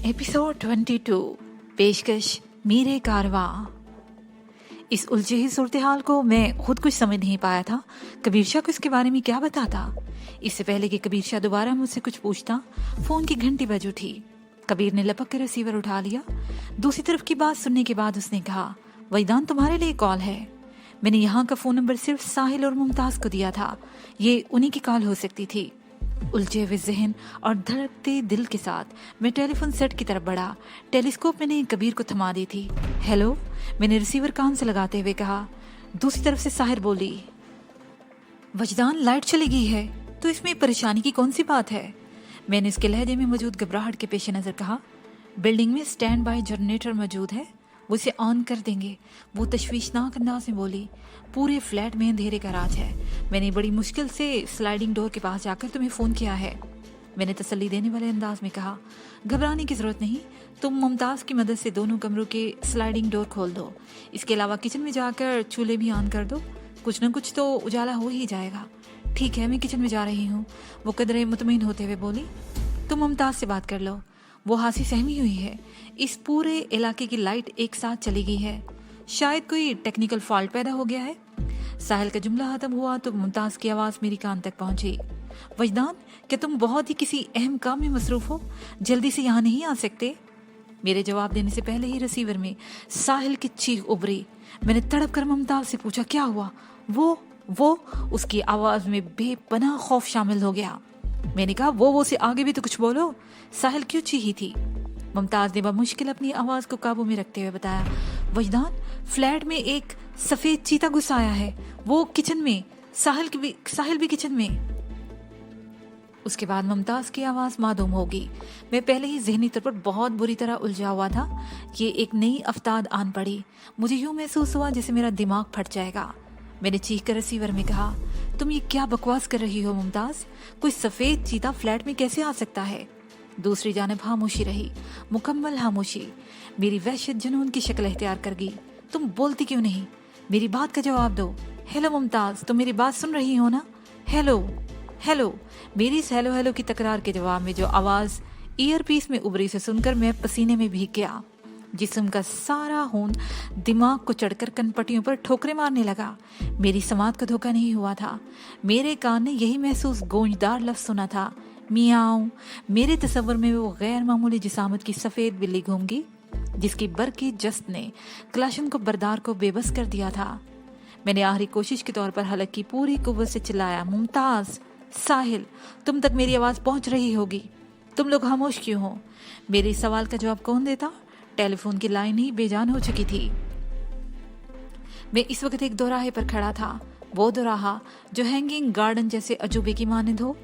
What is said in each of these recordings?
Episode 22 पेशकश मीरे कारवां। इस उलझी हुई सूरत हाल को मैं खुद कुछ समझ नहीं पाया था। कबीर शाह को इसके बारे में क्या बताता। इससे पहले कि कबीर शाह दोबारा मुझसे कुछ पूछता, फोन की घंटी बज उठी। कबीर ने लपक कर रिसीवर उठा लिया। दूसरी तरफ की बात सुनने के बाद उसने कहा, वजदान तुम्हारे लिए कॉल है। मैंने यहाँ का फोन नंबर सिर्फ साहिल और मुमताज को दिया था, ये उन्हीं की कॉल हो सकती थी। उलझे हुए जहन और धड़कते दिल के साथ मैं टेलीफोन सेट की तरफ बढ़ा। टेलीस्कोप मैंने कबीर को थमा दी थी। हेलो, मैंने रिसीवर कान से लगाते हुए कहा। दूसरी तरफ से साहिर बोली, वजदान लाइट चली गई है तो इसमें परेशानी की कौन सी बात है। मैंने उसके लहजे में मौजूद घबराहट के पेश नजर कहा, बिल्डिंग में स्टैंड बाय जनरेटर मौजूद है, वो इसे ऑन कर देंगे। वो तशवीशनाक अंदाज में बोली, पूरे फ्लैट में अंधेरे का राज है। मैंने बड़ी मुश्किल से स्लाइडिंग डोर के पास जाकर तुम्हें फोन किया है। मैंने तसल्ली देने वाले अंदाज में कहा, घबराने की जरूरत नहीं, तुम मुमताज की मदद से दोनों कमरों के स्लाइडिंग डोर खोल दो। इसके अलावा किचन में जाकर चूल्हे भी ऑन कर दो, कुछ न कुछ तो उजाला हो ही जाएगा। ठीक है, मैं किचन में जा रही हूँ, वो कदरे मुतमईन होते हुए बोली। तुम मुमताज से बात कर लो, वो हासी सहमी हुई है। इस पूरे इलाके की लाइट एक साथ चली गई है, शायद कोई टेक्निकल फॉल्ट पैदा हो गया है। साहिल का जुमला खत्म हुआ तो मुमताज की आवाज मेरी कान तक पहुंची। वजदान, क्या तुम बहुत ही किसी अहम काम में मसरूफ हो, जल्दी से यहाँ नहीं आ सकते। मेरे जवाब देने से पहले ही रिसीवर में साहिल की चीख उभरी। मैंने तड़प कर मुमताज से पूछा, क्या हुआ। वो उसकी आवाज में बेपनाह खौफ शामिल हो गया। मैंने कहा, वो से आगे भी तो कुछ बोलो, साहिल क्यों चीखी थी। मुमताज ने बमुश्किल अपनी आवाज को काबू में रखते हुए बताया, वजदान, फ्लैट में एक सफेद चीता घुस आया है, वो किचन में, साहिल भी किचन में। उसके बाद मुमताज की आवाज मादूम होगी। मैं पहले ही जहनी तौर पर बहुत बुरी तरह उलझा हुआ था। ये एक नई अफ्ताद आन पड़ी। मुझे यूं महसूस हुआ जैसे मेरा दिमाग फट जाएगा। मैंने चीख कर रिसीवर में कहा, तुम ये क्या बकवास कर रही हो मुमताज, कोई सफेद चीता फ्लैट में कैसे आ सकता है। दूसरी जानिब खामोशी रही, मुकम्मल खामोशी। मेरी वहशत जुनून की शक्ल इख्तियार कर गई। तुम बोलती क्यों नहीं, मेरी बात का जवाब दो। हेलो मुमताज, तुम मेरी बात सुन रही हो ना। Hello hello. मेरी इस हेलो हेलो की तकरार के जवाब में जो आवाज ईयर पीस में उभरी से सुनकर मैं पसीने में भीग गया। जिस्म का सारा खून दिमाग को चढ़कर कनपटियों पर ठोकरे मारने लगा। मेरी समात का धोखा नहीं हुआ था। मेरे कान ने यही महसूस गूंजदार लफ्ज सुना था, मियाऊं। मेरे तस्वर में वो गैर मामूली जिसामत की सफेद बिल्ली घूमगी जिसकी बरकी जस्त ने क्लाशन को बरदार को बेबस कर दिया था। मैंने आखिरी कोशिश के तौर पर हलक की पूरी कुव्वत से चिल्लाया, मुमताज, साहिल, तुम तक मेरी आवाज पहुंच रही होगी, तुम लोग खामोश क्यों हो। मेरे इस सवाल का जवाब कौन देता। टेलीफोन की लाइन ही बेजान हो चुकी थी। मैं इस वक्त एक दोराहे पर खड़ा था, वो दोराहा जो हैंगिंग गार्डन जैसे अजूबे की मानिंद हो,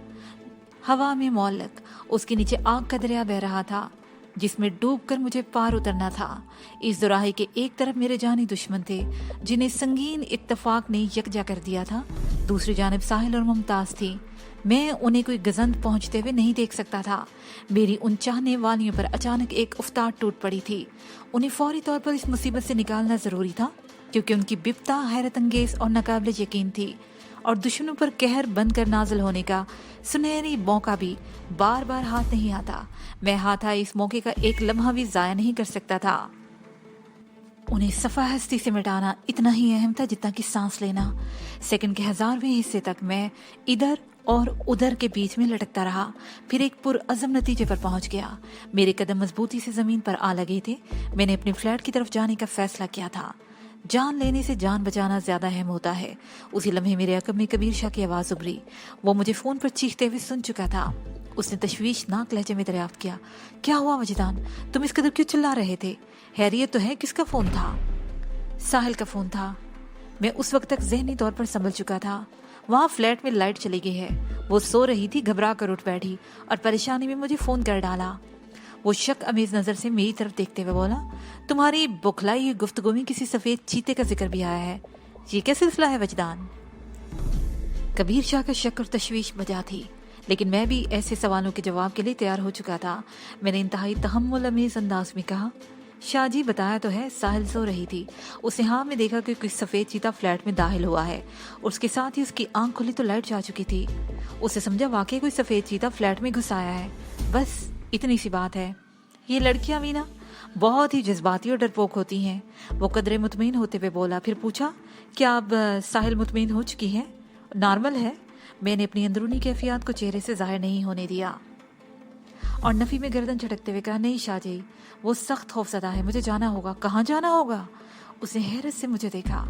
हवा में मौलक। उसके नीचे आग का दरिया बह रहा था जिसमें डूबकर मुझे पार उतरना था। इस दोराहे के एक तरफ मेरे जानी दुश्मन थे जिन्हें संगीन इत्तेफाक ने यकजा कर दिया था, दूसरी जानिब साहिल और मुमताज थी। मैं उन्हें कोई गजंत पहुंचते हुए नहीं देख सकता था। मेरी उन चाहने वालियों पर अचानक एक उफ्तार टूट पड़ी थी। उन्हें फौरी तौर पर इस मुसीबत से निकालना जरूरी था क्योंकि उनकी बिपता हैरत अंगेज और नाकाबिल यकीन थी और दुश्मनों पर कहर बंद कर नाजिल होने का सुनहरी मौका भी बार बार हाथ नहीं आता। मैं हाथ आए इस मौके का एक लम्हा भी जाया नहीं कर सकता था। उन्हें सफा हस्ती से मिटाना इतना ही अहम था जितना कि सांस लेना। सेकंड के 1000वें हिस्से तक मैं इधर और उधर के बीच में लटकता रहा, फिर एक पुरअज़म नतीजे पर पहुंच गया। मेरे कदम मजबूती से जमीन पर आ लगे थे। मैंने अपने फ्लैट की तरफ जाने का फैसला किया था। जान लेने से जान बचाना ज्यादा अहम होता है। उसी लम्हे मेरे अकब में कबीर शाह की आवाज उभरी। वो मुझे फोन पर चीखते हुए सुन चुका था। उसने तशवीशनाक लहजे में दरियाफ्त किया, क्या हुआ वजदान, तुम इस कदर क्यों चिल्ला रहे थे। हैरियत तो है। किसका फोन था। साहिल का फोन था। मैं उस वक्त तक जहनी तौर पर संभल चुका था। वहाँ फ्लैट में लाइट चली गई है। वो सो रही थी, घबरा कर उठ बैठी और परेशानी में मुझे फोन कर डाला। वो शक अमेज नजर से मेरी तरफ देखते हुए बोला, तुम्हारी बुखलाई हुई गुफ्तगू में किसी सफेद चीते का जिक्र भी आया है, ये क्या सिलसिला है वजदान। कबीर शाह का शक और तशवीश बजा थी, लेकिन मैं भी ऐसे सवालों के जवाब के लिए तैयार हो चुका था। मैंने इंतहाई तहम्मुल अमेज अंदाज में कहा, शाहजी बताया तो है। साहिल सो रही थी। उसने हाँ में देखा कि कोई सफेद चीता फ्लैट में दाखिल हुआ है। उसके साथ ही उसकी आंख खुली तो लाइट जा चुकी थी। उसे समझा वाकई कोई सफेद चीता फ्लैट में घुस आया है। बस इतनी सी बात है। ये लड़कियां मीना बहुत ही जज्बाती और डरपोक होती हैं। वो कदरे मुतमईन होते हुए बोला। फिर पूछा, क्या अब साहिल मुतमईन हो चुकी है? नॉर्मल है। मैंने अपनी अंदरूनी कैफियत को चेहरे से जाहिर नहीं होने दिया और नफी में गर्दन झटकते हुए कहा, नहीं शाहजी, वो सख्त खौफजदा है, मुझे जाना होगा। कहाँ जाना होगा? उसने हैरत से मुझे देखा।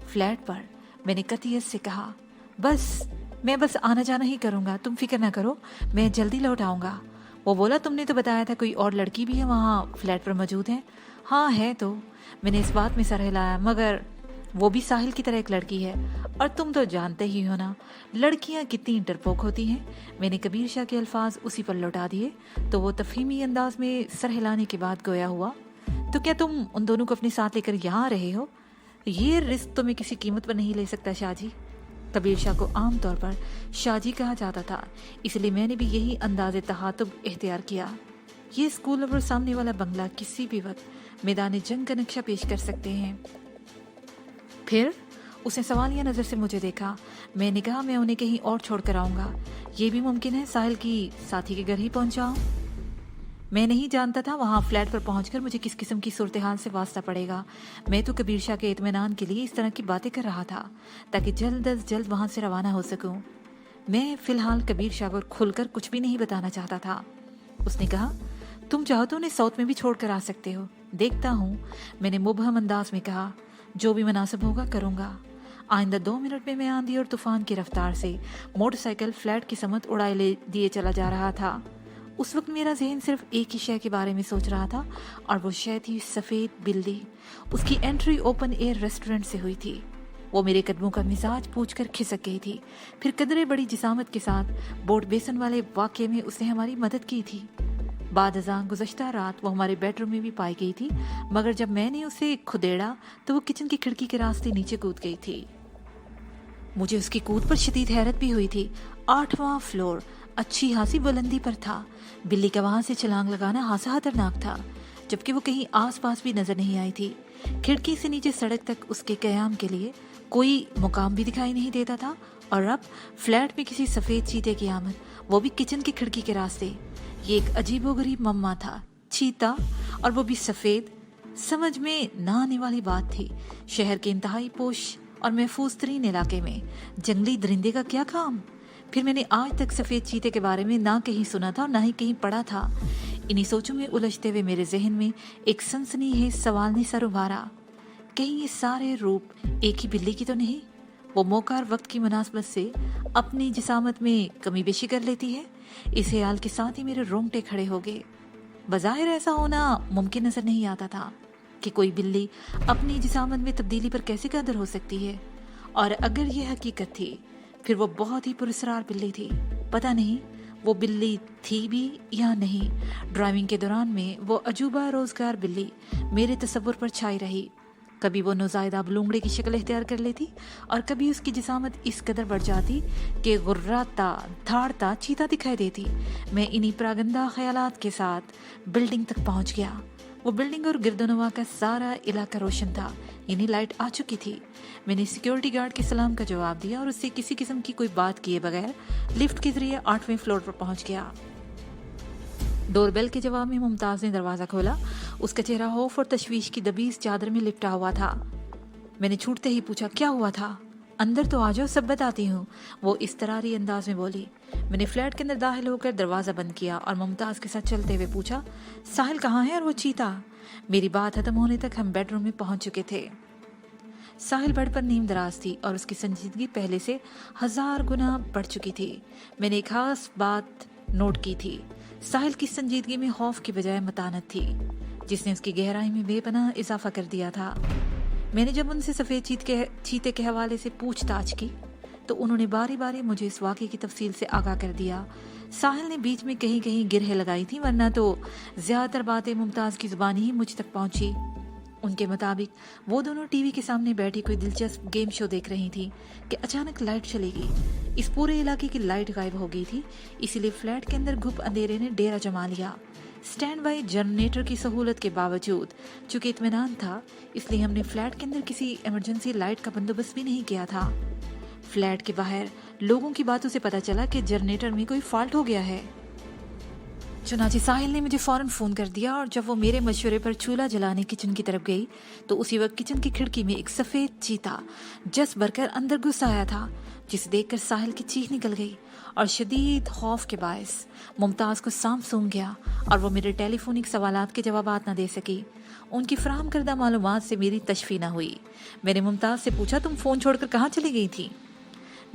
फ्लैट पर। मैंने कतियत से कहा, मैं बस आना जाना ही करूँगा, तुम फिक्र ना करो, मैं जल्दी लौट आऊँगा। वो बोला, तुमने तो बताया था कोई और लड़की भी है वहाँ फ्लैट पर मौजूद है? हाँ है तो। मैंने इस बात में सर हिलाया, मगर वो भी साहिल की तरह एक लड़की है और तुम तो जानते ही हो ना लड़कियां कितनी डरपोक होती हैं। मैंने कबीर शाह के अल्फाज उसी पर लौटा दिए तो वो तफहीमी अंदाज में सर हिलाने के बाद गोया हुआ, तो क्या तुम उन दोनों को अपने साथ लेकर यहाँ आ रहे हो? ये रिस्क तो मैं किसी कीमत पर नहीं ले सकता शाहजी। कबीर शाह को आम तौर पर शाहजी कहा जाता था, इसलिए मैंने भी यही अंदाज़े तहातुब इख्तियार किया। ये स्कूल और सामने वाला बंगला किसी भी वक्त मैदान जंग का नक्शा पेश कर सकते हैं। फिर उसने सवालिया नज़र से मुझे देखा। मैंने कहा, मैं उन्हें कहीं और छोड़ कर आऊँगा। ये भी मुमकिन है साहिल की साथी के घर ही पहुँच जाऊँ। मैं नहीं जानता था वहाँ फ्लैट पर पहुँचकर मुझे किस किस्म की सूरत हाल से वास्ता पड़ेगा। मैं तो कबीर शाह के इत्मीनान के लिए इस तरह की बातें कर रहा था ताकि जल्द अज जल्द वहाँ से रवाना हो सकूँ। मैं फ़िलहाल कबीर शाह को खुलकर कुछ भी नहीं बताना चाहता था। उसने कहा, तुम चाहो तो उन्हें साउथ में भी छोड़ कर आ सकते हो, देखता हूँ। मैंने मुबहम अंदाज में कहा, जो भी मुनासिब होगा करूँगा। आइंदा 2 मिनट में मैं आंधी और तूफान की रफ्तार से मोटरसाइकिल फ्लैट की समत उड़ाए ले दिए चला जा रहा था। उस वक्त मेरा जहन सिर्फ एक ही शय के बारे में सोच रहा था और वो शय थी सफ़ेद बिल्ली। उसकी एंट्री ओपन एयर रेस्टोरेंट से हुई थी। वो मेरे कदमों का मिजाज पूछकर खिसक गई थी। फिर कदरे बड़ी जिसामत के साथ बोट बेसन वाले वाक़े में उसने हमारी मदद की थी। बाद अज़ां गुज़श्ता रात वो हमारे बेडरूम में भी पाई गई थी, मगर जब मैंने उसे खुदेड़ा तो वो किचन की खिड़की के रास्ते नीचे कूद गई थी। मुझे उसकी कूद पर शदीद हैरत भी हुई थी। 8वां फ्लोर अच्छी खासी बुलंदी पर था। बिल्ली का वहां से छलांग लगाना खासा खतरनाक था, जबकि वो कहीं आस पास भी नजर नहीं आई थी। खिड़की से नीचे सड़क तक उसके कयाम के लिए कोई मुकाम भी दिखाई नहीं देता था। और अब फ्लैट में किसी सफ़ेद चीते की आमद, वो भी किचन की खिड़की के रास्ते। ये एक अजीबोगरीब मम्मा था, चीता, और वो भी सफ़ेद। समझ में ना आने वाली बात थी। शहर के इंतहाई पोश और महफूज तरीन इलाके में जंगली दरिंदे का क्या काम? फिर मैंने आज तक सफ़ेद चीते के बारे में ना कहीं सुना था और ना ही कहीं पढ़ा था। इन्हीं सोचों में उलझते हुए मेरे जहन में एक सनसनीखेज सवाल ने सर उभारा, कहीं ये सारे रूप एक ही बिल्ली की तो नहीं? वो मौका और वक्त की मुनासबत से अपनी जिसामत में कमी बेशी कर लेती है। इस ख्याल के साथ ही मेरे रोंगटे खड़े हो गए। बज़ाहिर ऐसा होना मुमकिन नजर नहीं आता था कि कोई बिल्ली अपनी जिसामत में तब्दीली पर कैसे कादिर हो सकती है। और अगर ये हकीकत थी, फिर वो बहुत ही पुरस्कार बिल्ली थी। पता नहीं वो बिल्ली थी भी या नहीं। ड्राइविंग के दौरान में वो अजूबा रोजगार बिल्ली मेरे तसव्वुर पर छाई रही। कभी वो नौज़ायदा बलूंगड़े की शक्ल इख्तियार कर लेती और कभी उसकी जिसामत इस कदर बढ़ जाती कि गुर्राता धाड़ता चीता दिखाई देती। मैं इन्हीं प्रागंदा ख्यालात के साथ बिल्डिंग तक पहुंच गया। वो बिल्डिंग और गिरदोनवा का सारा इलाका रोशन था, यानी लाइट आ चुकी थी। मैंने सिक्योरिटी गार्ड के सलाम का जवाब दिया और उससे किसी किस्म की कोई बात किए बगैर लिफ्ट के जरिए 8वें फ्लोर पर पहुंच गया। डोरबेल के जवाब में मुमताज ने दरवाज़ा खोला। उसका चेहरा खौफ और तशवीश की दबीज चादर में लिपटा हुआ था। मैंने छूटते ही पूछा, क्या हुआ था? अंदर तो आ जाओ, सब बताती हूँ, वो इस तरारी अंदाज में बोली। मैंने फ्लैट के अंदर दाखिल होकर दरवाज़ा बंद किया और मुमताज़ के साथ चलते हुए पूछा, साहिल कहाँ है और वो चीता? मेरी बात खत्म होने तक हम बेडरूम में पहुंच चुके थे। साहिल बेड पर नीम दराज थी और उसकी संजीदगी पहले से 1000 गुना बढ़ चुकी थी। मैंने एक खास बात नोट की थी। साहिल की संजीदगी में खौफ की बजाय मतानत थी, जिसने उसकी गहराई में बेपनाह इजाफा कर दिया था। मैंने जब उनसे सफ़ेद चीते के हवाले से पूछताछ की तो उन्होंने बारी बारी मुझे इस वाक़े की तफसील से आगाह कर दिया। साहिल ने बीच में कहीं कहीं गिरहें लगाई थी, वरना तो ज़्यादातर बातें मुमताज़ की ज़ुबानी ही मुझ तक पहुँची। उनके मुताबिक वो दोनों टीवी के सामने बैठी कोई दिलचस्प गेम शो देख रही थी कि अचानक लाइट चली गई। इस पूरे इलाके की लाइट गायब हो गई थी, इसीलिए फ्लैट के अंदर घुप अंधेरे ने डेरा जमा लिया। स्टैंड बाई जनरेटर की सहूलत के बावजूद चूंकि इत्मीनान था, इसलिए हमने फ्लैट के अंदर किसी इमरजेंसी लाइट का बंदोबस्त भी नहीं किया था। फ्लैट के बाहर लोगों की बातों से पता चला कि जनरेटर में कोई फॉल्ट हो गया है। चुनाचे साहिल ने मुझे फौरन फ़ोन कर दिया और जब वो मेरे मशवरे पर चूल्हा जलाने किचन की तरफ गई तो उसी वक्त किचन की खिड़की में एक सफ़ेद चीता जस भरकर अंदर घुस आया था, जिसे देखकर साहिल की चीख निकल गई और शदीद खौफ के बायस मुमताज़ को सांप सूंघ गया और वो मेरे टेलीफोनिक सवालात के जवाबात न दे सकी। उनकी फराहम करदा मालूमात से मेरी तशफ़ी न हुई। मैंने मुमताज़ से पूछा, तुम फ़ोन छोड़कर कहाँ चली गई थी?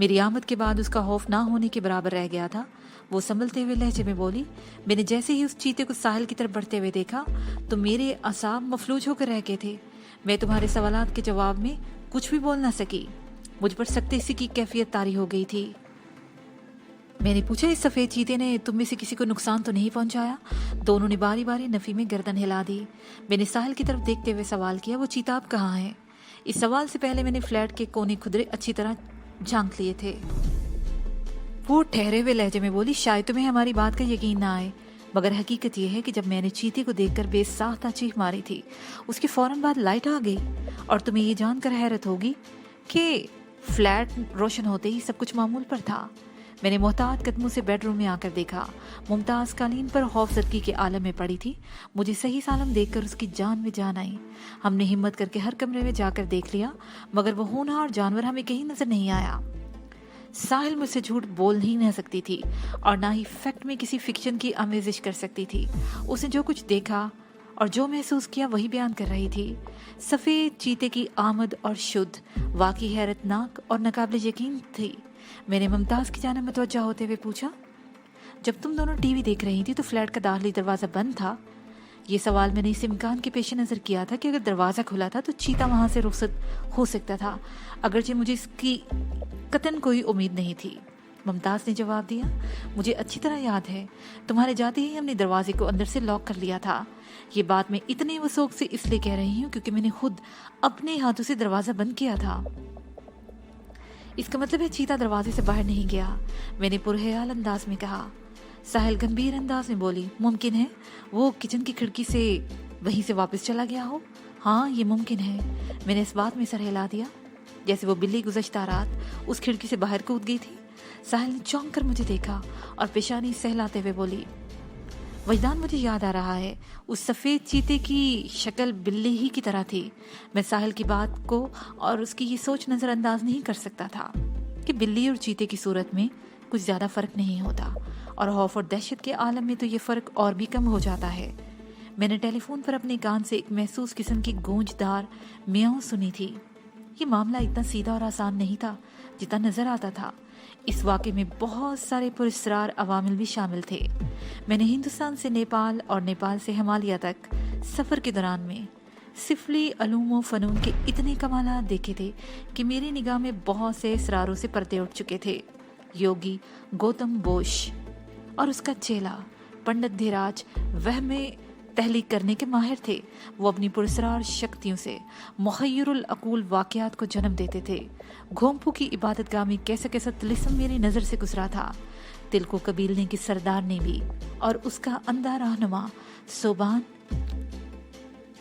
मेरी आमद के बाद उसका खौफ ना होने के बराबर रह गया था। वो संभलते हुए लहजे में बोली, मैंने जैसे ही उस चीते को साहिल की तरफ बढ़ते हुए देखा तो मेरे असाब मफलूज होकर रह गए थे। मैं तुम्हारे सवालात के जवाब में कुछ भी बोल ना सकी। मुझ पर सख्ती सी की कैफियत तारी हो गई थी। मैंने पूछा, इस सफ़ेद चीते ने तुम में से किसी को नुकसान तो नहीं पहुंचाया? दोनों ने बारी बारी नफ़ी में गर्दन हिला दी। मैंने साहिल की तरफ देखते हुए सवाल किया, वो चीता अब कहाँ है? इस सवाल से पहले मैंने फ्लैट के कोने खुदरे अच्छी तरह झांक लिए थे। वो ठहरे हुए लहजे में बोली, शायद तुम्हें हमारी बात का यकीन ना आए, मगर हकीकत यह है कि जब मैंने चीते को देखकर बेसाख्ता चीख मारी थी, उसके फौरन बाद लाइट आ गई और तुम्हें ये जानकर हैरत होगी कि फ्लैट रोशन होते ही सब कुछ मामूल पर था। मैंने मोहतात कदमों से बेडरूम में आकर देखा। मुमताज़ कालीन पर खौफजदगी के आलम में पड़ी थी। मुझे सही सालम देखकर उसकी जान में जान आई। हमने हिम्मत करके हर कमरे में जाकर देख लिया, मगर वो होनहार जानवर हमें कहीं नजर नहीं आया। साहिल मुझसे झूठ बोल ही नहीं सकती थी और ना ही फैक्ट में किसी फिक्शन की आमेजिश कर सकती थी। उसने जो कुछ देखा और जो महसूस किया वही बयान कर रही थी। सफ़ेद चीते की आमद और शुद्ध वाकई हैरतनाक और नाकाबिल यकीन थी। मैंने मुमताज़ की जानिब मुतवज्जा होते हुए पूछा, जब तुम दोनों टीवी देख रही थी तो फ्लैट का दाखिली दरवाज़ा बंद था? ये सवाल मैंने इस इम्कान के पेश नज़र किया था कि अगर दरवाज़ा खुला था तो चीता वहाँ से रुखसत हो सकता था, अगरचे मुझे इसकी कतन कोई उम्मीद नहीं थी। मुमताज़ ने जवाब दिया, मुझे अच्छी तरह याद है, तुम्हारे जाते ही हमने दरवाजे को अंदर से लॉक कर लिया था। ये बात मैं इतने वसौक से इसलिए कह रही हूँ क्योंकि मैंने खुद अपने हाथों से दरवाज़ा बंद किया था। इसका मतलब है चीता दरवाजे से बाहर नहीं गया, मैंने पुरहयाल अंदाज में कहा। साहिल गंभीर अंदाज में बोली, मुमकिन है वो किचन की खिड़की से वहीं से वापस चला गया हो। हाँ, ये मुमकिन है। मैंने इस बात में सर हिला दिया जैसे वो बिल्ली गुज़श्ता रात उस खिड़की से बाहर कूद गई थी। साहिल ने चौंक कर मुझे देखा और पेशानी सहलाते हुए बोली, वजदान, मुझे याद आ रहा है, उस सफ़ेद चीते की शक्ल बिल्ली ही की तरह थी। मैं साहिल की बात को और उसकी ये सोच नज़रअंदाज नहीं कर सकता था कि बिल्ली और चीते की सूरत में कुछ ज़्यादा फ़र्क नहीं होता और खौफ और दहशत के आलम में तो ये फ़र्क और भी कम हो जाता है। मैंने टेलीफोन पर अपने कान से एक महसूस किस्म की गूंजदार म्याऊं सुनी थी। ये मामला इतना सीधा और आसान नहीं था जितना नज़र आता था। इस वाक़े में बहुत सारे पुरस्कार अवामिल भी शामिल थे। मैंने हिंदुस्तान से नेपाल और नेपाल से हिमालय तक सफ़र के दौरान में सिफली अलूम व फ़नून के इतने कमालात देखे थे कि मेरी निगाह में बहुत से इसरारों से पर्दे उठ चुके थे। योगी गौतम बोस और उसका चेला पंडित धीराज वह में तहलीक करने के माहिर थे। वो अपनी पुरस्कार शक्तियों से मुखय्यरुल अकूल वाक़यात को जन्म देते थे। घोंपू की इबादतगाह में कैसा कैसा तिलिस्म मेरी नज़र से गुजरा था। दिल को कबीलने की सरदार ने भी और उसका अंधा रहनुमा सोबान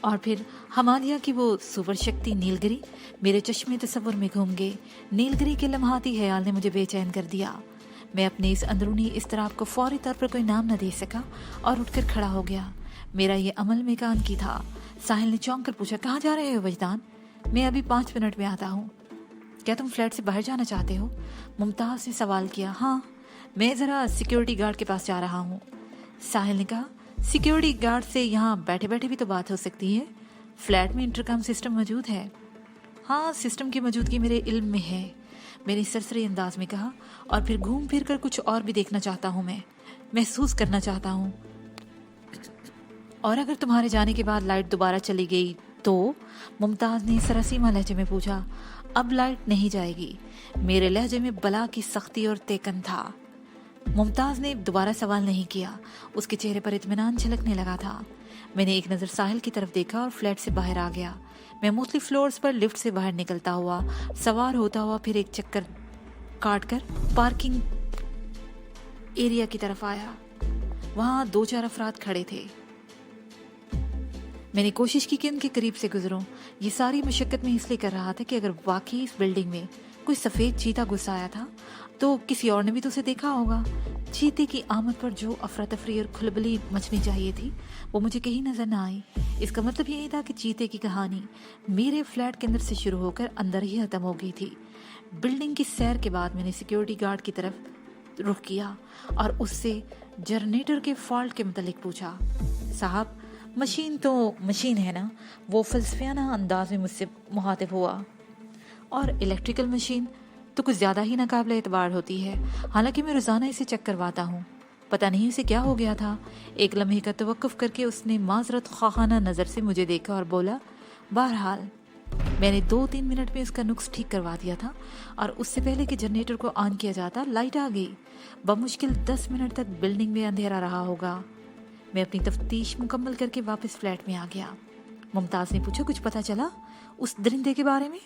और फिर हिमालय की वो सुपर शक्ति नीलगिरी मेरे चश्मे तसव्वुर में घूम गए। नीलगिरी के लम्हाती ख्याल ने मुझे बेचैन कर दिया। मैं अपने इस अंदरूनी इज़्तिराब को फौरी तौर पर कोई नाम न दे सका और उठकर खड़ा हो गया। मेरा ये अमल में कान की था। साहिल ने चौंक कर पूछा, कहाँ जा रहे हो वजदान? मैं अभी 5 मिनट में आता हूँ। क्या तुम फ्लैट से बाहर जाना चाहते हो? मुमताज़ ने सवाल किया। हाँ, मैं ज़रा सिक्योरिटी गार्ड के पास जा रहा हूँ। साहिल ने कहा, सिक्योरिटी गार्ड से यहाँ बैठे बैठे भी तो बात हो सकती है। फ्लैट में इंटरकॉम सिस्टम मौजूद है। हाँ, सिस्टम की मौजूदगी मेरे इल्म में है, मैंने सरसरी अंदाज में कहा, और फिर घूम फिर कर कुछ और भी देखना चाहता हूँ, मैं महसूस करना चाहता हूँ। और अगर तुम्हारे जाने के बाद लाइट दोबारा चली गई तो? मुमताज़ ने सरसीमा लहजे में पूछा। अब लाइट नहीं जाएगी। मेरे लहजे में बला की सख्ती और तेकन था। मुमताज़ ने दोबारा सवाल नहीं किया। उसके चेहरे पर इत्मीनान झलकने लगा था। मैंने एक नज़र साहिल की तरफ देखा और फ्लैट से बाहर आ गया। मैं मुख्तलिफ फ्लोर्स पर लिफ्ट से बाहर निकलता हुआ, सवार होता हुआ फिर एक चक्कर काट कर पार्किंग एरिया की तरफ आया। वहाँ 2-4 अफराद खड़े थे। मैंने कोशिश की कि उनके करीब से गुजरूं। ये सारी मशक्कत में इसलिए कर रहा था कि अगर वाकई इस बिल्डिंग में कोई सफ़ेद चीता घुस आया था तो किसी और ने भी तो उसे देखा होगा। चीते की आमद पर जो अफरा तफरी और खुलबली मचनी चाहिए थी वो मुझे कहीं नजर ना आई। इसका मतलब यही था कि चीते की कहानी मेरे फ्लैट के अंदर से शुरू होकर अंदर ही खत्म हो गई थी। बिल्डिंग की सैर के बाद मैंने सिक्योरिटी गार्ड की तरफ रुख किया और उससे जनरेटर के फॉल्ट के मुतालिक पूछा। साहब, मशीन तो मशीन है ना, वो फलसफियाना अंदाज में मुझसे मुखातिब हुआ। और इलेक्ट्रिकल मशीन तो कुछ ज़्यादा ही नाकाबिले एतबार होती है। हालांकि मैं रोज़ाना इसे चेक करवाता हूँ। पता नहीं उसे क्या हो गया था। एक लम्हे का तवक्कुफ करके उसने माजरत ख़ाना नज़र से मुझे देखा और बोला, बहरहाल मैंने 2-3 मिनट में उसका नुक्स ठीक करवा दिया था और उससे पहले कि जनरेटर को ऑन किया जाता लाइट आ गई। बमुश्किल 10 मिनट तक बिल्डिंग में अंधेरा रहा होगा। मैं अपनी तफ्तीश मुकम्मल करके वापस फ्लैट में आ गया। मुमताज़ ने पूछा, कुछ पता चला उस दरिंदे के बारे में?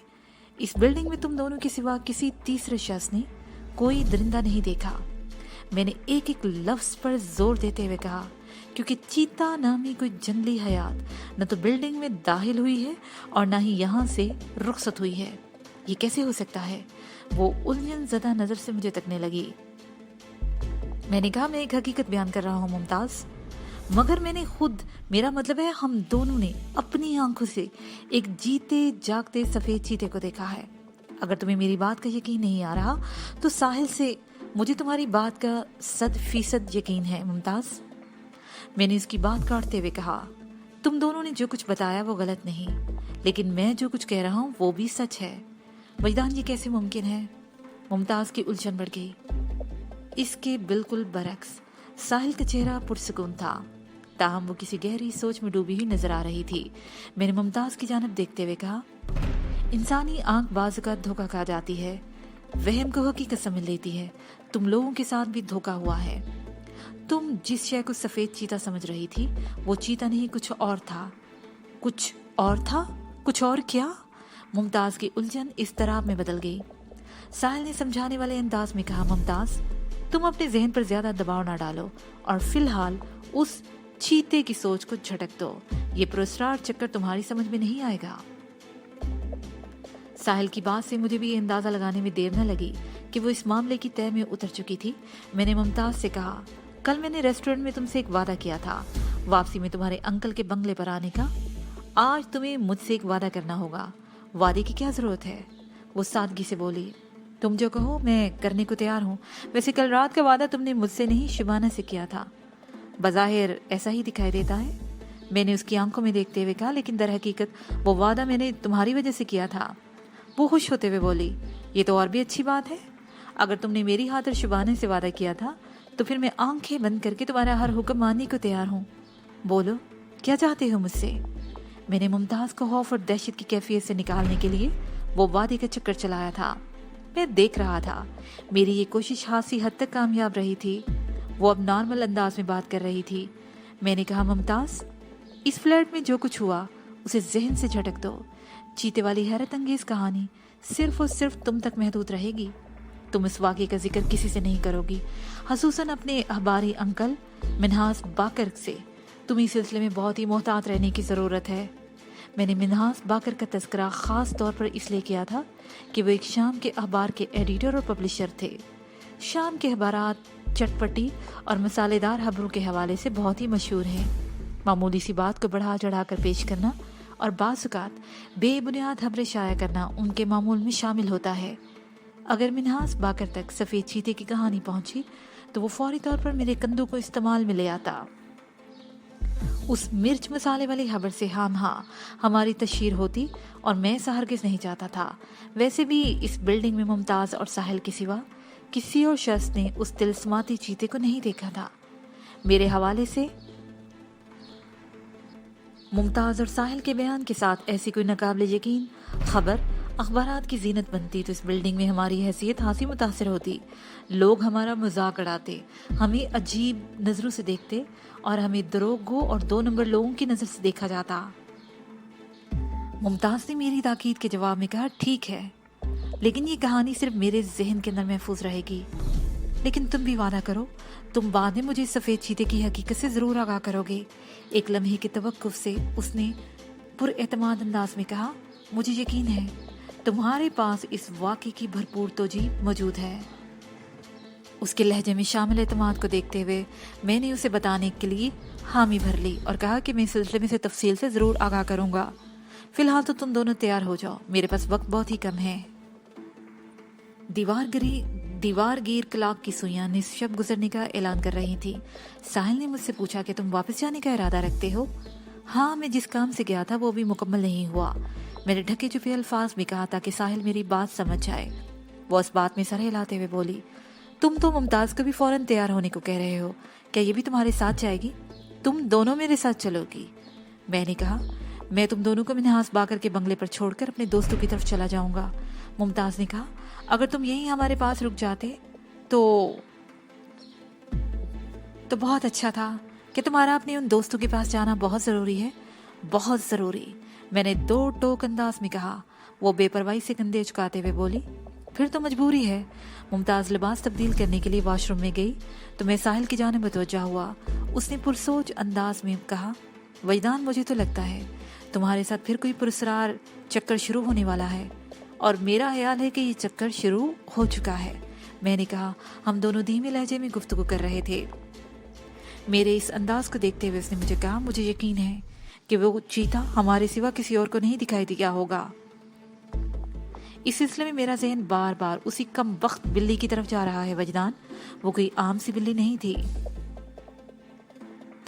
इस बिल्डिंग में तुम दोनों के सिवा किसी तीसरे शख्स ने कोई दरिंदा नहीं देखा। मैंने एक एक लफ्ज़ पर जोर देते हुए कहा, क्योंकि चीता नामी कोई जंगली हयात न तो बिल्डिंग में दाखिल हुई है और न ही यहाँ से रुखसत हुई है। ये कैसे हो सकता है? वो उलझन ज़दा नज़र से मुझे तकने लगी। मैंने कहा, मैं एक हकीकत बयान कर रहा हूँ मुमताज़, मगर मेरा मतलब है हम दोनों ने अपनी आंखों से एक जीते जागते सफ़ेद चीते को देखा है। अगर तुम्हें मेरी बात का यकीन नहीं आ रहा तो साहिल से मुझे तुम्हारी बात का 100% यकीन है मुमताज़। मैंने उसकी बात काटते हुए कहा, तुम दोनों ने जो कुछ बताया वो गलत नहीं, लेकिन मैं जो कुछ कह रहा हूँ वो भी सच है। वजदान, ये कैसे मुमकिन है? मुमताज़ की उलझन बढ़ गई। इसके बिल्कुल बरक्स साहिल का चेहरा पुरसुकून था, ताहम वो किसी गहरी सोच में डूबी हुई नजर आ रही थी। मैंने मुमताज़ की जानिब देखते हुए कहा, इंसानी आंख बाज़ का धोखा खा जाती है, वहम को हकीकत समझ लेती है। तुम लोगों के साथ भी धोखा हुआ है। तुम जिस शय को सफ़ेद चीता समझ रही थी वो चीता नहीं, कुछ और था। कुछ और था? कुछ और क्या? मुमताज़ की उलझन इस तरह में बदल गई। साहिल ने समझाने वाले अंदाज में कहा, मुमताज़, तुम अपने जहन पर ज्यादा दबाव ना डालो और फिलहाल उस चीते की सोच को झटक दो। ये पुरस्कार चक्कर तुम्हारी समझ में नहीं आएगा। साहिल की बात से मुझे भी ये अंदाजा लगाने में देर न लगी कि वो इस मामले की तह में उतर चुकी थी। मैंने मुमताज़ से कहा, कल मैंने रेस्टोरेंट में तुमसे एक वादा किया था, वापसी में तुम्हारे अंकल के बंगले पर आने का। आज तुम्हें मुझसे एक वादा करना होगा। वादे की क्या ज़रूरत है? वो सादगी से बोली, तुम जो कहो मैं करने को तैयार हूँ। वैसे कल रात का वादा तुमने मुझसे नहीं शुबाना से किया था। बज़ाहिर ऐसा ही दिखाई देता है, मैंने उसकी आंखों में देखते हुए कहा, लेकिन दर हकीकत वो वादा मैंने तुम्हारी वजह से किया था। वो खुश होते हुए बोली, ये तो और भी अच्छी बात है। अगर तुमने मेरी खातिर शुबाने से वादा किया था तो फिर मैं आंखें बंद करके तुम्हारा हर हुक्म मानने को तैयार हूँ। बोलो, क्या चाहते हो मुझसे? मैंने मुमताज़ को खौफ और दहशत की कैफियत से निकालने के लिए वो वादे का चक्कर चलाया था। मैं देख रहा था, मेरी ये कोशिश खासी हद तक कामयाब रही थी। वो अब नॉर्मल अंदाज में बात कर रही थी। मैंने कहा, मुमताज़, इस फ्लैट में जो कुछ हुआ उसे जहन से झटक दो। चीते वाली हैरत अंगेज कहानी सिर्फ और सिर्फ तुम तक महदूद रहेगी। तुम इस वाक़े का जिक्र किसी से नहीं करोगी, खसूसन अपने अखबारी अंकल मिन्हास बाकर से। तुम्हें इस सिलसिले में बहुत ही मोहतात रहने की ज़रूरत है। मैंने मिन्हास बाकर का तज़किरा ख़ास तौर पर इसलिए किया था कि वो एक शाम के अखबार के एडिटर और पब्लिशर थे। शाम के अखबारात चटपटी और मसालेदार खबरों के हवाले से बहुत ही मशहूर हैं। मामूली सी बात को बढ़ा चढ़ा कर पेश करना और बाज़-औक़ात बेबुनियाद खबरें शाया करना उनके मामूल में शामिल होता है। अगर मिन्हास बाकर तक सफ़ेद चीते की कहानी पहुंची तो वो फौरी तौर पर मेरे कंधों को इस्तेमाल में ले आता। उस मिर्च मसाले वाली खबर से हमारी तशहीर होती और मैं ऐसा हरगिज़ नहीं चाहता था। वैसे भी इस बिल्डिंग में मुमताज़ और साहिल के सिवा किसी और शख्स ने उस तिलस्माती चीते को नहीं देखा था। मेरे हवाले से मुमताज़ और साहिल के बयान के साथ ऐसी कोई नाकाबिले यकीन खबर अखबारात की जीनत बनती तो इस बिल्डिंग में हमारी हैसियत खासी मुतासिर होती। लोग हमारा मजाक उड़ाते, हमें अजीब नज़रों से देखते और हमें दरोगों और 2 नंबर लोगों की नज़र से देखा जाता। मुमताज़ ने मेरी ताकीद के जवाब में कहा, ठीक है, लेकिन ये कहानी सिर्फ मेरे जहन के अंदर महफूज रहेगी। लेकिन तुम भी वादा करो, तुम बाद में मुझे सफ़ेद चीते की हकीकत से ज़रूर आगाह करोगे। एक लम्हे की तवक्कुफ से उसने पुरएतमाद अंदाज में कहा, मुझे यकीन है तुम्हारे पास इस वाक़े की भरपूर तौजीह मौजूद है। उसके लहजे में शामिल एतमाद को देखते हुए मैंने उसे बताने के लिए हामी भर ली और कहा कि मैं इस सिलसिले में से तफसील से ज़रूर आगाह करूँगा। फ़िलहाल तो तुम दोनों तैयार हो जाओ, मेरे पास वक्त बहुत ही कम है। दीवारगीर क्लाक की सुइयां निश्शब्द गुजरने का ऐलान कर रही थी। साहिल ने मुझसे पूछा कि तुम वापस जाने का इरादा रखते हो? हाँ, मैं जिस काम से गया था वो भी मुकम्मल नहीं हुआ। मैंने ढके छुपे अल्फाज में कहा ताकि साहिल मेरी बात समझ जाए। वो इस बात में सर हिलाते हुए बोली, तुम तो मुमताज़ को भी फौरन तैयार होने को कह रहे हो, क्या ये भी तुम्हारे साथ जाएगी? तुम दोनों मेरे साथ चलोगी? मैंने कहा, मैं तुम दोनों को मिन्हास बाकर के बंगले पर छोड़कर अपने दोस्तों की तरफ चला जाऊंगा। मुमताज़ ने कहा, अगर तुम यहीं हमारे पास रुक जाते तो बहुत अच्छा था। कि तुम्हारा अपने उन दोस्तों के पास जाना बहुत ज़रूरी है? बहुत ज़रूरी, मैंने दो टोक अंदाज में कहा। वो बेपरवाही से कंधे झुकाते हुए बोली, फिर तो मजबूरी है। मुमताज़ लिबास तब्दील करने के लिए वॉशरूम में गई तो मैं साहिल की जानिब मुतवज्जा हुआ। उसने पुरसोच अंदाज में कहा, वजदान, मुझे तो लगता है तुम्हारे साथ फिर कोई पुरस्कार चक्कर शुरू होने वाला है और मेरा ख्याल है कि ये चक्कर शुरू हो चुका है। मैंने कहा। हम दोनों धीमे लहजे में गुफ्तगू कर रहे थे। मेरे इस अंदाज को देखते हुए उसने मुझे कहा, मुझे यकीन है कि वो चीता हमारे सिवा किसी और को नहीं दिखाई दिया होगा। इस सिलसिले में मेरा जहन बार बार उसी कम वक्त बिल्ली की तरफ जा रहा है। वजदान, वो कोई आम सी बिल्ली नहीं थी।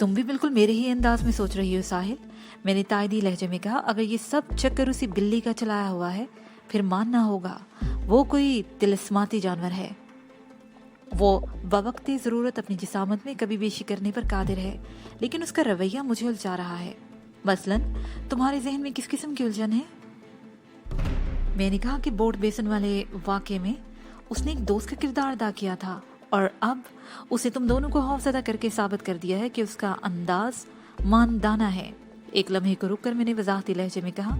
तुम भी बिल्कुल मेरे ही अंदाज में सोच रही हो साहिल, मैंने तायदी लहजे में कहा। अगर ये सब चक्कर उसी बिल्ली का चलाया हुआ है फिर मानना होगा वो कोई तिलिस्माती जानवर है। वो बवक्ते ज़रूरत अपनी जिसामत में कभी बेशी करने पर कादिर है, लेकिन उसका रवैया मुझे उलझा रहा है। मसलन तुम्हारे जहन में किस किस्म की उलझन है? मैंने कहा कि बोट बेसन वाले वाक़े में उसने एक दोस्त का किरदार अदा किया था और अब उसे तुम दोनों को खौफज़दा करके साबित कर दिया है कि उसका अंदाज मानदाना है। एक लम्हे को रुक कर मैंने वजाहती लहजे में कहा,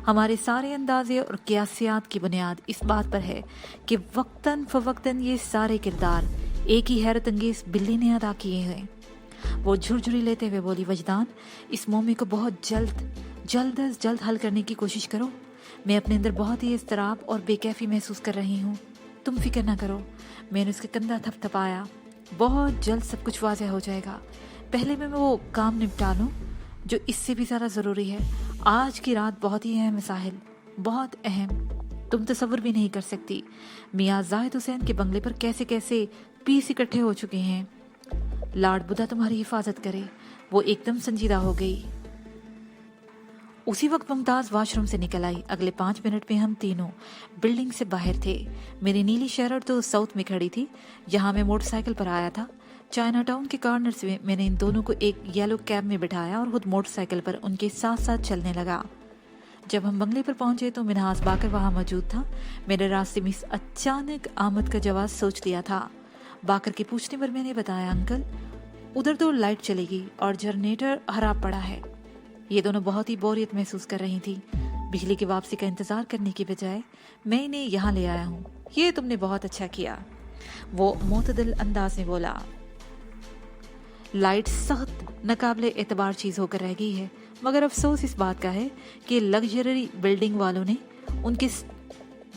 हमारे सारे अंदाजे और कियासियात की बुनियाद इस बात पर है कि वक्तन फवक्तन ये सारे किरदार एक ही हैरत अंगेज बिल्ली ने अदा किए हैं। वो झुरझुरी लेते हुए बोली, वजदान, इस मोमे को बहुत जल्द हल करने की कोशिश करो। मैं अपने अंदर बहुत ही इज़्तिराब और बेकैफी महसूस कर रही हूँ। तुम फिक्र ना करो। मैंने उसके कंधा थपथपाया। बहुत जल्द सब कुछ वाज़ेह हो जाएगा। पहले मैं वो काम निपटा लूँ जो इससे भी ज़्यादा ज़रूरी है। आज की रात बहुत ही अहम है साहिल, बहुत अहम। तुम तसव्वुर भी नहीं कर सकती मियाँ जाहिद हुसैन के बंगले पर कैसे कैसे पीस इकट्ठे हो चुके हैं। लाड बुधा तुम्हारी हिफाजत करे। वो एकदम संजीदा हो गई। उसी वक्त मुमताज़ वॉशरूम से निकल आई। अगले 5 मिनट में हम तीनों बिल्डिंग से बाहर थे। मेरी नीली शहर तो साउथ में खड़ी थी, जहाँ मैं मोटरसाइकिल पर आया था। चाइना टाउन के कॉर्नर से मैंने इन दोनों को एक येलो कैब में बिठाया और खुद मोटरसाइकिल पर उनके साथ साथ चलने लगा। जब हम बंगले पर पहुंचे तो मिन्हास बाकर वहाँ मौजूद था। मेरे रास्ते में इस अचानक आमद का जवाब सोच लिया था। बाकर के पूछने पर मैंने बताया, अंकल, उधर तो लाइट चलेगी और जनरेटर खराब पड़ा है। ये दोनों बहुत ही बोरियत महसूस कर रही थी। बिजली की वापसी का इंतजार करने की बजाय मैं इन्हें यहाँ ले आया हूँ। ये तुमने बहुत अच्छा किया, वो मोतदिल अंदाज में बोला। लाइट सख्त नाकाबिले एतबार चीज़ होकर रह गई है, मगर अफसोस इस बात का है कि लग्जरी बिल्डिंग वालों ने उनके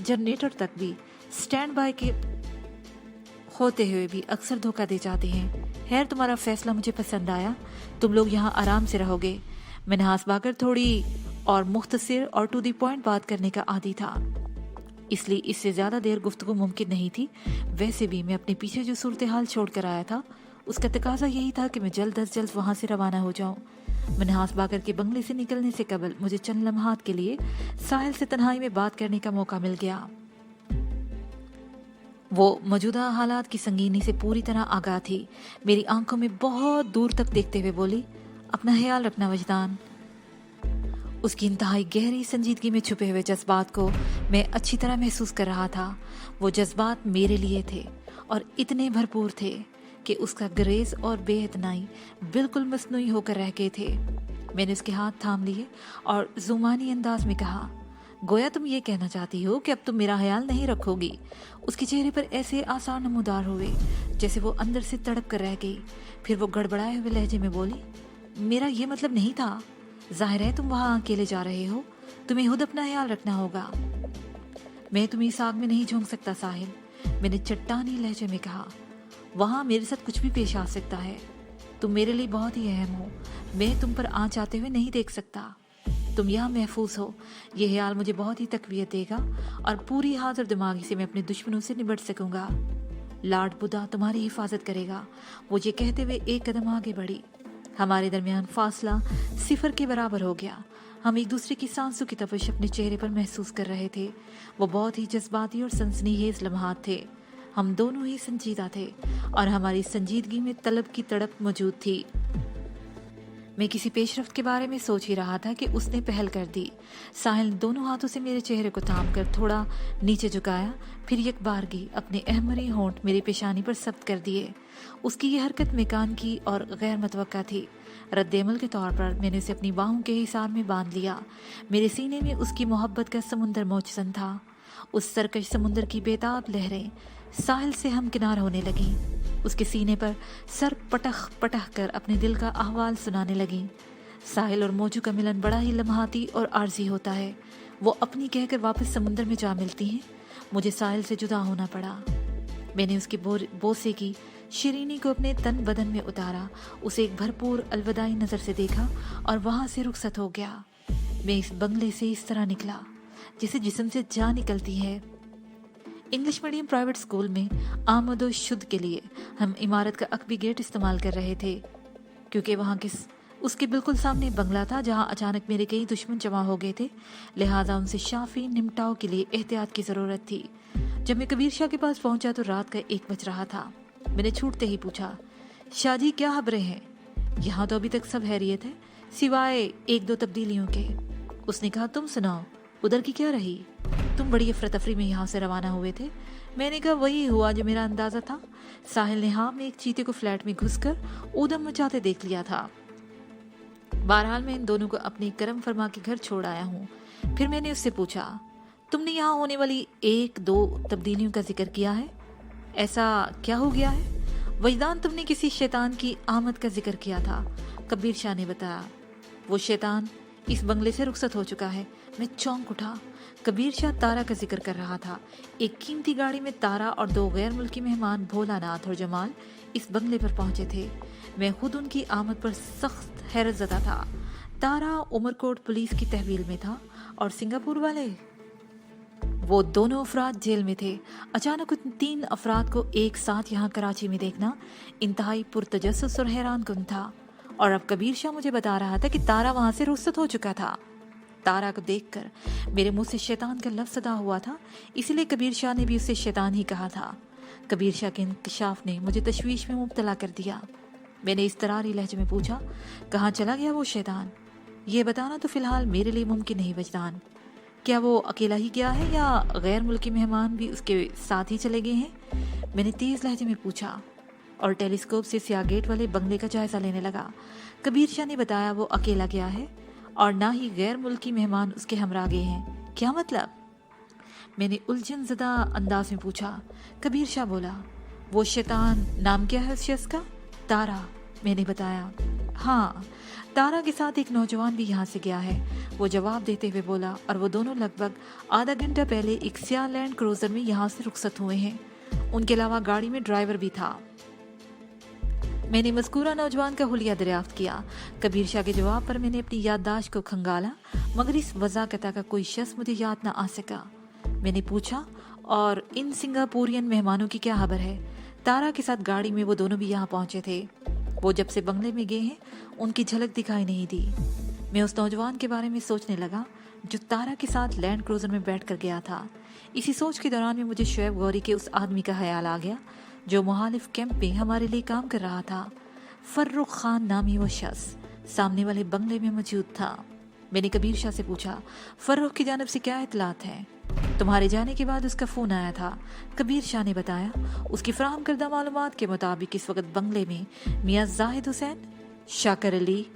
जनरेटर तक भी स्टैंड बाय के होते हुए भी अक्सर धोखा दे जाते हैं। खैर, तुम्हारा फैसला मुझे पसंद आया। तुम लोग यहाँ आराम से रहोगे। मिन्हास बाकर थोड़ी और मुख्तसर और टू द पॉइंट बात करने का आदी था, इसलिए इससे ज़्यादा देर गुफ्तगू मुमकिन नहीं थी। वैसे भी मैं अपने पीछे जो सूरत हाल छोड़ कर आया था उसका तकाजा यही था कि मैं जल्द अज जल्द वहाँ से रवाना हो जाऊँ। मिन्हास बाकर के बंगले से निकलने से कबल मुझे चंद लम्हात के लिए साहिल से तन्हाई में बात करने का मौका मिल गया। वो मौजूदा हालात की संगीनी से पूरी तरह आगाह थी। मेरी आंखों में बहुत दूर तक देखते हुए बोली, अपना ख्याल रखना वजदान। उसकी इंतहाई गहरी संजीदगी में छुपे हुए जज्बात को मैं अच्छी तरह महसूस कर रहा था। वो जज्बात मेरे लिए थे और इतने भरपूर थे कि उसका गरेज और बेइतनाई बिल्कुल मसनूई होकर रह गए थे। मैंने उसके हाथ थाम लिए और जुमानी अंदाज में कहा, गोया तुम ये कहना चाहती हो कि अब तुम मेरा ख्याल नहीं रखोगी। उसके चेहरे पर ऐसे आसार नमूदार हुए जैसे वो अंदर से तड़प कर रह गई। फिर वो गड़बड़ाए हुए लहजे में बोली, मेरा ये मतलब नहीं था। जाहिर है तुम वहाँ अकेले जा रहे हो, तुम्हें खुद अपना ख्याल रखना होगा। मैं तुम्हें इस आग में नहीं झोंक सकता साहिल, मैंने चट्टानी लहजे में कहा। वहाँ मेरे साथ कुछ भी पेश आ सकता है। तुम मेरे लिए बहुत ही अहम हो, मैं तुम पर आँच आते हुए नहीं देख सकता। तुम यहाँ महफूज हो, ये ख्याल मुझे बहुत ही तकवीत देगा और पूरी हाजिर दिमागी से मैं अपने दुश्मनों से निपट सकूंगा। लॉर्ड बुद्धा तुम्हारी हिफाजत करेगा। वो ये कहते हुए एक कदम आगे बढ़ी। हमारे दरमियान फासला 0 के बराबर हो गया। हम एक दूसरे की सांसों की तपिश अपने चेहरे पर महसूस कर रहे थे। वो बहुत ही जज्बाती और सनसनीखेज लम्हात थे। हम दोनों ही संजीदा थे और हमारी संजीदगी में तलब की तड़प मौजूद थी। मैं किसी पेशरफ्त के बारे में सोच ही रहा था कि उसने पहल कर दी। साहिल दोनों हाथों से मेरे चेहरे को थाम कर थोड़ा नीचे झुकाया, फिर यकबारगी अपने अहमरी होंठ मेरी पेशानी पर सब्त कर दिए। उसकी ये हरकत मेकान की और गैर मतवक्का थी। रद्देमल के तौर पर मैंने उसे अपनी बाहों के हिसार में बांध लिया। मेरे सीने में उसकी मोहब्बत का समुंदर मौजसन था। उस सरकश समुंदर की बेताब लहरें साहिल से हम किनार होने लगीं। उसके सीने पर सर पटख पटख कर अपने दिल का अहवाल सुनाने लगी। साहिल और मोजू का मिलन बड़ा ही लम्हाती और आर्जी होता है। वो अपनी कहकर वापस समुंदर में जा मिलती हैं। मुझे साहिल से जुदा होना पड़ा। मैंने उसके बोसे की शिरीनी को अपने तन बदन में उतारा, उसे एक भरपूर अलविदाई नज़र से देखा और वहाँ से रुखसत हो गया। मैं इस बंगले से इस तरह निकला जैसे जिस्म से जान निकलती है। इंग्लिश मीडियम प्राइवेट स्कूल में आमद शुद्ध के लिए हम इमारत का अकबी गेट इस्तेमाल कर रहे थे, क्योंकि वहाँ उसके बिल्कुल सामने बंगला था जहाँ अचानक मेरे कई दुश्मन जमा हो गए थे। लिहाजा उनसे शाफी निमटाव के लिए एहतियात की ज़रूरत थी। जब मैं कबीर शाह के पास पहुँचा तो रात का 1 बज रहा था। मैंने छूटते ही पूछा, शाहजी क्या खबरें हैं? यहाँ तो अभी तक सब हैरियत है, सिवाय 1-2 तब्दीलियों के। उसने कहा, तुम सुनाओ, उधर की क्या रही? तुम बड़ी अफरा तफरी में यहाँ से रवाना हुए थे। मैंने कहा, वही हुआ जो मेरा अंदाजा था। साहिल ने हाँ में एक चीते को फ्लैट में घुसकर ऊधम मचाते देख लिया था। बहरहाल मैं इन दोनों को अपने करम फरमा के घर छोड़ आया हूँ। फिर मैंने उससे पूछा, तुमने यहाँ होने वाली 1-2 तब्दीलियों का जिक्र किया है, ऐसा क्या हो गया है? वजदान तुमने किसी शैतान की आमद का जिक्र किया था, कबीर शाह ने बताया। वो शैतान इस बंगले से रुखसत हो चुका है। मैं चौंक उठा। कबीर शाह तारा का जिक्र कर रहा था। एक कीमती गाड़ी में तारा और 2 गैर मुल्की मेहमान भोलानाथ और जमाल इस बंगले पर पहुंचे थे। मैं खुद उनकी आमद पर सख्त हैरत ज़दा था। तारा उमरकोट पुलिस की तहवील में था और सिंगापुर वाले, वो दोनों अफराद जेल में थे। अचानक उन 3 अफराद को एक साथ यहाँ कराची में देखना इंतहाई पुरतजस्सुस और हैरान कुन था। और अब कबीर शाह मुझे बता रहा था कि तारा वहाँ से रुखसत हो चुका था। तारा को देखकर मेरे मुंह से शैतान का लफ्ज़ अदा हुआ था, इसीलिए कबीर शाह ने भी उसे शैतान ही कहा था। कबीर शाह के इंकशाफ ने मुझे तशवीश में मुब्तला कर दिया। मैंने इस तरारी लहजे में पूछा, कहाँ चला गया वो शैतान? ये बताना तो फ़िलहाल मेरे लिए मुमकिन नहीं वजदान। क्या वो अकेला ही गया है या गैर मुल्की मेहमान भी उसके साथ ही चले गए हैं? मैंने तेज़ लहजे में पूछा और टेलीस्कोप से स्याह गेट वाले बंगले का जायज़ा लेने लगा। कबीर शाह ने बताया, वो अकेला गया है और ना ही गैर मुल्की मेहमान उसके हमरा गए हैं। क्या मतलब? मैंने उलझन ज़दा अंदाज में पूछा। कबीर शाह बोला, वो शैतान नाम क्या है उस शख्स का? तारा, मैंने बताया। हाँ, तारा के साथ एक नौजवान भी यहाँ से गया है, वो जवाब देते हुए बोला, और वो दोनों लगभग आधा घंटा पहले एक स्याह लैंड क्रूजर में यहाँ से रुखसत हुए हैं। उनके अलावा गाड़ी में ड्राइवर भी था। मैंने मज़कूरा नौजवान का हुलिया दरियाफ्त किया। कबीर शाह के जवाब पर मैंने अपनी याददाश्त को खंगाला, मगर इस वज़ाकता का कोई शख्स मुझे याद न आ सका। मैंने पूछा, और इन सिंगापुरियन मेहमानों की क्या खबर है? तारा के साथ गाड़ी में वो दोनों भी यहाँ पहुँचे थे। वो जब से बंगले में गए हैं उनकी झलक दिखाई नहीं दी। मैं उस नौजवान के बारे में सोचने लगा जो तारा के साथ लैंड क्रूजर में बैठ कर गया था। इसी सोच के दौरान में मुझे शोएब गौरी के उस आदमी का ख्याल आ गया जो मुहालिफ कैंप में हमारे लिए काम कर रहा था। फर्रुख खान नामी वो शख्स सामने वाले बंगले में मौजूद था। मैंने कबीर शाह से पूछा, फर्रुख की जानिब से क्या इतलात है? तुम्हारे जाने के बाद उसका फ़ोन आया था, कबीर शाह ने बताया। उसकी फराहम करदा मालूमात के मुताबिक इस वक्त बंगले में मियाँ जाहिद हुसैन, शाकर अली,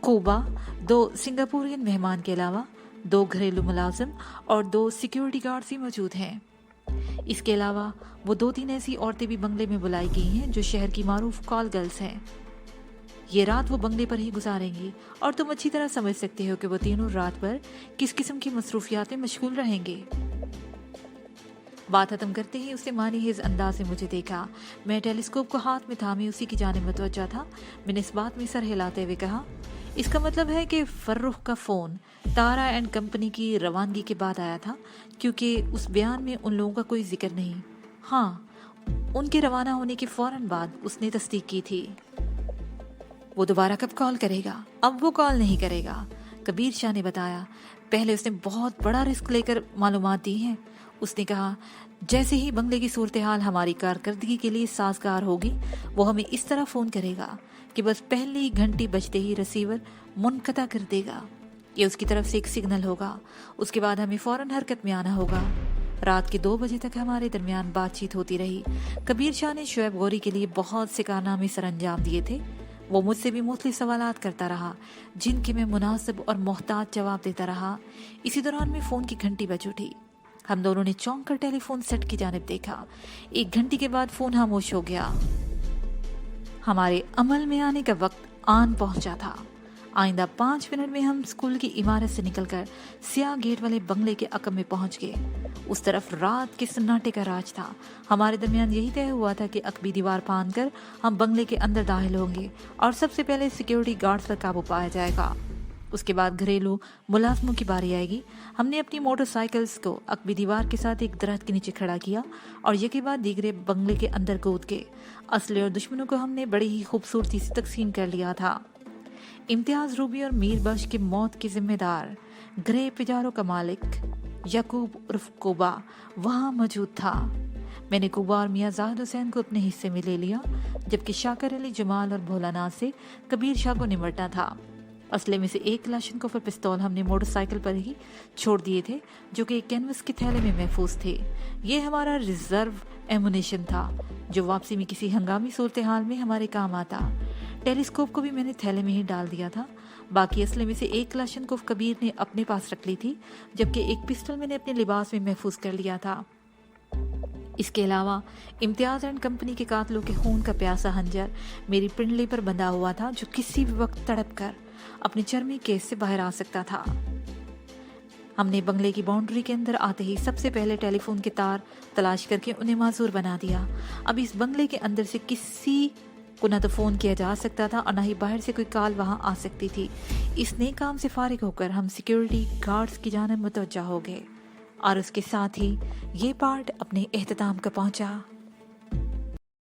कोबा, 2 सिंगापुरियन मेहमान के अलावा 2 घरेलू मुलाजिम और 2 सिक्योरिटी गार्ड्स ही मौजूद हैं। इसके अलावा वो 2-3 ऐसी औरतें भी बंगले में बुलाई गई हैं जो शहर की मारूफ कॉल गर्ल्स हैं। ये रात वो बंगले पर ही गुजारेंगी और तुम अच्छी तरह समझ सकते हो कि वो तीनों रात भर किस किस्म की मसरूफियात में मशगूल रहेंगे। बात खत्म करते ही उसने मानी हिज अंदाज से मुझे देखा। मैं टेलीस्कोप को हाथ में थामे उसी की जानिब मुतवज्जा था। मैंने इस बात में सर हिलाते हुए कहा, इसका मतलब है कि फर्रुख का फ़ोन तारा एंड कंपनी की रवानगी के बाद आया था, क्योंकि उस बयान में उन लोगों का कोई जिक्र नहीं। हाँ, उनके रवाना होने के फौरन बाद उसने तस्दीक की थी। वो दोबारा कब कॉल करेगा? अब वो कॉल नहीं करेगा, कबीर शाह ने बताया। पहले उसने बहुत बड़ा रिस्क लेकर मालूमात दी हैं। उसने कहा, जैसे ही बंगले की सूरत हाल हमारी कारकर्दगी के लिए साजगार होगी, वो हमें इस तरह फ़ोन करेगा कि बस पहली घंटी बजते ही रिसीवर मुनक़ता कर देगा। ये उसकी तरफ से एक सिग्नल होगा। उसके बाद हमें फ़ौरन हरकत में आना होगा। रात के 2 बजे तक हमारे दरमियान बातचीत होती रही। कबीर शाह ने शुएब गौरी के लिए बहुत से कारनामे सर अंजाम दिए थे। वो मुझसे भी मुख्तलिफ सवालात करता रहा, जिनके मैं मुनासिब और मोहताज जवाब देता रहा। इसी दौरान में फ़ोन की घंटी बज उठी। हम दोनों ने चौंक कर टेलीफोन सेट की जानिब देखा। 1 घंटे के बाद फ़ोन खामोश हो गया। हमारे अमल में आने का वक्त आन पहुंचा था। आइंदा 5 मिनट में हम स्कूल की इमारत से निकलकर सियाह गेट वाले बंगले के अकब में पहुंच गए। उस तरफ रात के सन्नाटे का राज था। हमारे दरमियान यही तय हुआ था कि अकबी दीवार फांद कर हम बंगले के अंदर दाखिल होंगे और सबसे पहले सिक्योरिटी गार्ड्स पर काबू पाया जाएगा। उसके बाद घरेलू मुलाजमों की बारी आएगी। हमने अपनी मोटरसाइकिल्स को अकबी दीवार के साथ एक दरख्त के नीचे खड़ा किया और यके बाद दीगरे बंगले के अंदर कूद गए। असले और दुश्मनों को हमने बड़ी ही खूबसूरती से तकसीम कर लिया था। इम्तियाज रूबी और मीर बख्श की मौत के जिम्मेदार ग्रे पिजारों का मालिक यकूब उर्फ कोबा वहाँ मौजूद था। मैंने कोबा और मियाँ जाहिद हुसैन को अपने हिस्से में ले लिया, जबकि शाकर अली, जमाल और भोलानाथ से कबीर शाह को निमटना था। असले में से 1 क्लाशनकोफ और पिस्तौल हमने मोटरसाइकिल पर ही छोड़ दिए थे, जो कि एक कैनवस के थैले में महफूज थे। ये हमारा रिजर्व एमुनेशन था, जो वापसी में किसी हंगामी सूरत हाल में हमारे काम आता। टेलीस्कोप को भी मैंने थैले में ही डाल दिया था। बाकी असले में से 1 क्लाशनकोफ कबीर ने अपने पास रख ली थी, जबकि 1 पिस्टल मैंने अपने लिबास में महफूज कर लिया था। इसके अलावा इम्तियाज एंड कंपनी के कातलों के खून का प्यासा हंजर मेरी पिंडली पर बंधा हुआ था, जो किसी भी वक्त तड़प कर अपने चर्मी केस से बाहर आ सकता था। हमने बंगले की बाउंड्री के अंदर आते ही सबसे पहले टेलीफोन के तार तलाश करके उन्हें माजूर बना दिया। अब इस बंगले के अंदर से किसी को न तो फ़ोन किया जा सकता था और न ही बाहर से कोई कॉल वहाँ आ सकती थी। इस नए काम से फारिग होकर हम सिक्योरिटी गार्ड्स की जानिब मुतवज्जा हो गए और उसके साथ ही ये पार्ट अपने इख्तिताम का पहुँचा।